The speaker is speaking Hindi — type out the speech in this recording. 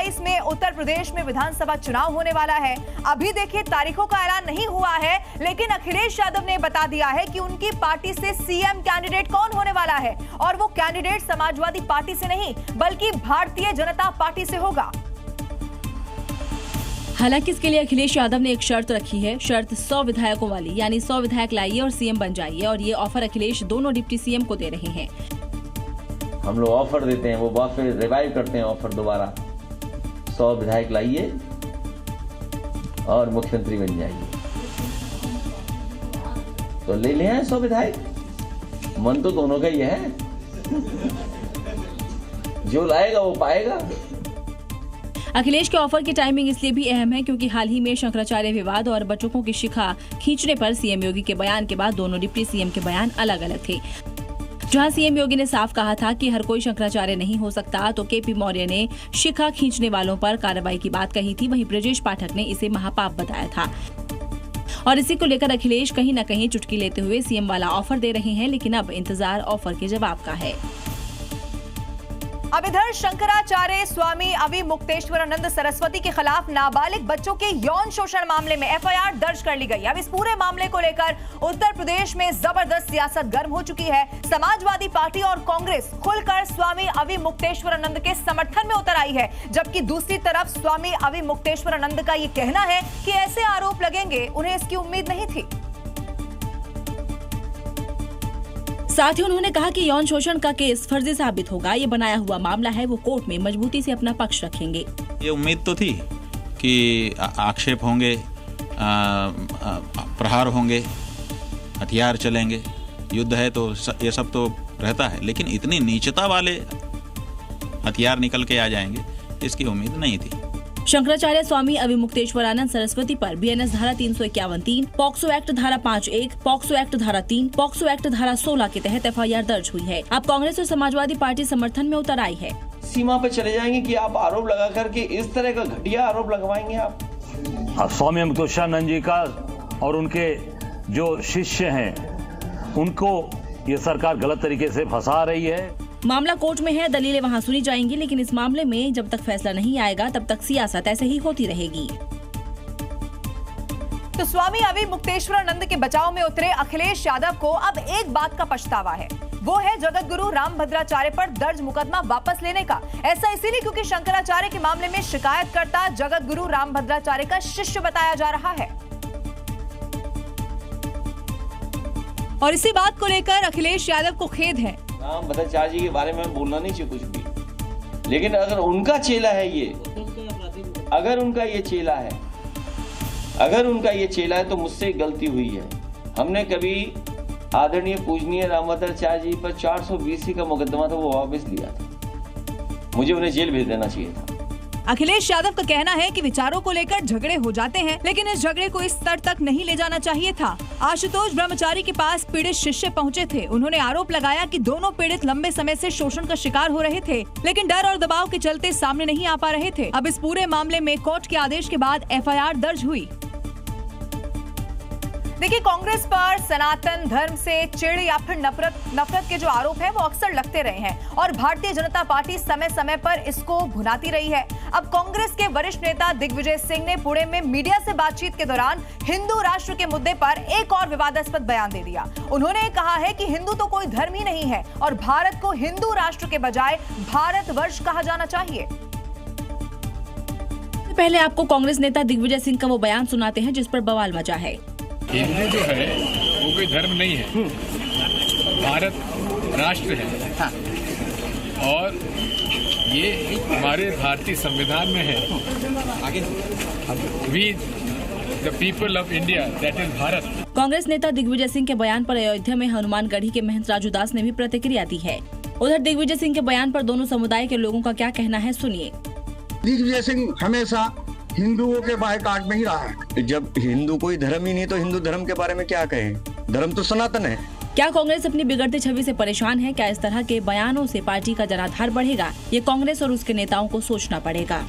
2022 में उत्तर प्रदेश में विधानसभा चुनाव होने वाला है। अभी देखिए तारीखों का ऐलान नहीं हुआ है, लेकिन अखिलेश यादव ने बता दिया है कि उनकी पार्टी से सीएम कैंडिडेट कौन होने वाला है, और वो कैंडिडेट समाजवादी पार्टी से नहीं बल्कि भारतीय जनता पार्टी से होगा। हालांकि इसके लिए अखिलेश यादव ने एक शर्त रखी है, शर्त 100 विधायकों वाली, यानी 100 विधायक लाइए और सीएम बन जाइए। और ये ऑफर अखिलेश दोनों डिप्टी सीएम को दे रहे हैं। हम लोग ऑफर देते हैं, वो बात फिर रिवाइव करते हैं ऑफर दोबारा। 100 विधायक लाइए और मुख्यमंत्री बन जाइए। तो ले लिया है 100 विधायक, मन तो दोनों का ही है। जो लाएगा वो पाएगा। अखिलेश के ऑफर की टाइमिंग इसलिए भी अहम है क्योंकि हाल ही में शंकराचार्य विवाद और बच्चों की शिखा खींचने पर सीएम योगी के बयान के बाद दोनों डिप्टी सीएम के बयान अलग अलग थे। जहां सीएम योगी ने साफ कहा था कि हर कोई शंकराचार्य नहीं हो सकता, तो केपी मौर्य ने शिखा खींचने वालों पर कार्रवाई की बात कही थी। वहीं ब्रजेश पाठक ने इसे महापाप बताया था। और इसी को लेकर अखिलेश कहीं न कहीं चुटकी लेते हुए सीएम वाला ऑफर दे रहे हैं, लेकिन अब इंतजार ऑफर के जवाब का है। अब इधर शंकराचार्य स्वामी अविमुक्तेश्वरानंद सरस्वती के खिलाफ नाबालिग बच्चों के यौन शोषण मामले में एफआईआर दर्ज कर ली गई। अब इस पूरे मामले को लेकर उत्तर प्रदेश में जबरदस्त सियासत गर्म हो चुकी है। समाजवादी पार्टी और कांग्रेस खुलकर स्वामी अविमुक्तेश्वरानंद के समर्थन में उतर आई है, जबकि दूसरी तरफ स्वामी अविमुक्तेश्वरानंद का ये कहना है कि ऐसे आरोप लगेंगे, उन्हें इसकी उम्मीद नहीं थी। साथ ही उन्होंने कहा कि यौन शोषण का केस फर्जी साबित होगा। ये बनाया हुआ मामला है, वो कोर्ट में मजबूती से अपना पक्ष रखेंगे। ये उम्मीद तो थी कि आक्षेप होंगे, प्रहार होंगे, हथियार चलेंगे, युद्ध है तो ये सब तो रहता है, लेकिन इतनी नीचता वाले हथियार निकल के आ जाएंगे, इसकी उम्मीद नहीं थी। शंकराचार्य स्वामी अविमुक्तेश्वरानंद सरस्वती पर बीएनएस धारा 351(3), पॉक्सो एक्ट धारा 5(1), पॉक्सो एक्ट धारा 3, पॉक्सो एक्ट धारा 16 के तहत एफआईआर दर्ज हुई है। अब कांग्रेस और समाजवादी पार्टी समर्थन में उतर आई है। सीमा पे चले जाएंगे कि आप आरोप लगा करके इस तरह का घटिया आरोप लगवाएंगे आप। स्वामी अविमुक्तेश्वरानंद जी का और उनके जो शिष्य हैं, उनको ये सरकार गलत तरीके से फंसा रही है। मामला कोर्ट में है, दलीलें वहां सुनी जाएंगी, लेकिन इस मामले में जब तक फैसला नहीं आएगा तब तक सियासत ऐसे ही होती रहेगी। तो स्वामी अविमुक्तेश्वरानंद के बचाव में उतरे अखिलेश यादव को अब एक बात का पछतावा है, वो है जगत गुरु रामभद्राचार्य पर दर्ज मुकदमा वापस लेने का। ऐसा इसीलिए क्योंकि शंकराचार्य के मामले में शिकायतकर्ता जगत गुरु रामभद्राचार्य का शिष्य बताया जा रहा है। और इसी बात को लेकर अखिलेश यादव को खेद है। रामभद्राचार्य जी के बारे में बोलना नहीं चाहिए कुछ भी, लेकिन अगर उनका चेला है ये, अगर उनका ये चेला है तो मुझसे गलती हुई है। हमने कभी आदरणीय पूजनीय रामभद्राचार्य जी पर 420 का मुकदमा था, वो वापस लिया था। मुझे उन्हें जेल भेज देना चाहिए था। अखिलेश यादव का कहना है कि विचारों को लेकर झगड़े हो जाते हैं, लेकिन इस झगड़े को इस स्तर तक नहीं ले जाना चाहिए था। आशुतोष ब्रह्मचारी के पास पीड़ित शिष्य पहुंचे थे। उन्होंने आरोप लगाया कि दोनों पीड़ित लंबे समय से शोषण का शिकार हो रहे थे, लेकिन डर और दबाव के चलते सामने नहीं आ पा रहे थे। अब इस पूरे मामले में कोर्ट के आदेश के बाद एफआईआर दर्ज हुई। देखिए, कांग्रेस पर सनातन धर्म से चिढ़ या फिर नफरत के जो आरोप है वो अक्सर लगते रहे हैं, और भारतीय जनता पार्टी समय समय पर इसको भुनाती रही है। अब कांग्रेस के वरिष्ठ नेता दिग्विजय सिंह ने पुणे में मीडिया से बातचीत के दौरान हिंदू राष्ट्र के मुद्दे पर एक और विवादास्पद बयान दे दिया। उन्होंने कहा है कि हिंदू तो कोई धर्म ही नहीं है और भारत को हिंदू राष्ट्र के बजाय भारतवर्ष कहा जाना चाहिए। पहले आपको कांग्रेस नेता दिग्विजय सिंह का वो बयान सुनाते हैं जिस पर बवाल मचा है। हिंदू जो है वो कोई धर्म नहीं है, भारत राष्ट्र है। हाँ। और ये हमारे भारतीय संविधान में है, we the people of India, that is Bharat. Congress नेता दिग्विजय सिंह के बयान पर अयोध्या में हनुमानगढ़ी के महंत राजू दास ने भी प्रतिक्रिया दी है। उधर दिग्विजय सिंह के बयान पर दोनों समुदाय के लोगों का क्या कहना है, सुनिए। दिग्विजय सिंह हमेशा हिंदुओं के बायकाट में ही रहा है। जब हिंदू कोई धर्म ही नहीं तो हिंदू धर्म के बारे में क्या कहें? धर्म तो सनातन है। क्या कांग्रेस अपनी बिगड़ती छवि से परेशान है? क्या इस तरह के बयानों से पार्टी का जनाधार बढ़ेगा? ये कांग्रेस और उसके नेताओं को सोचना पड़ेगा।